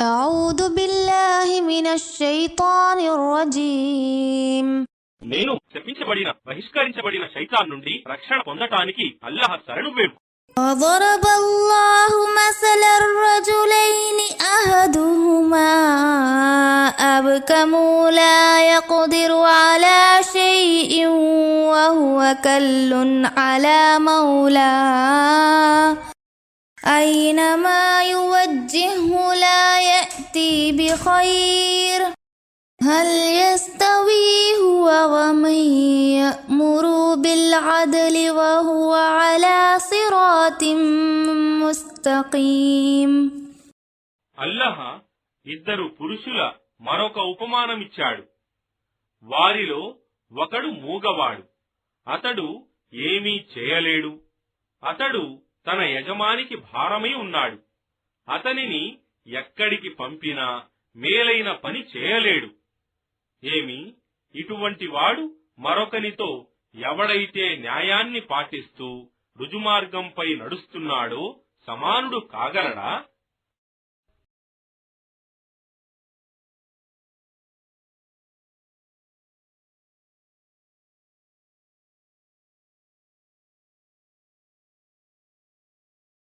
أعوذ بالله من الشيطان الرجيم నేను శపించబడిన బహిష్కరించబడిన శైతాన్ నుండి రక్షణ పొందటానికి అల్లాహ్ శరణు వేడు. وضرب الله مثلا الرجلين أحدهما أبكم لا يقدر على شيء وهو كل على مولاه أينما يوجهه لا يأتي بخير هل يستوي هو ومن يأمر بالعدل وهو على صراط مستقيم. అల్లాహ్ ఇద్దరు పురుషుల మరొక ఉపమానమిచ్చాడు. వారిలో ఒకడు మూగవాడు, అతడు ఏమీ చేయలేడు. అతడు తన యజమానికి భారమై ఉన్నాడు. అతనిని ఎక్కడికి పంపినా మేలైన పని చేయలేడు. ఇటువంటి వాడు మరొకనితో ఎవడైతే న్యాయాన్ని పాటిస్తూ రుజుమార్గంపై నడుస్తున్నాడో సమానుడు కాగలడా?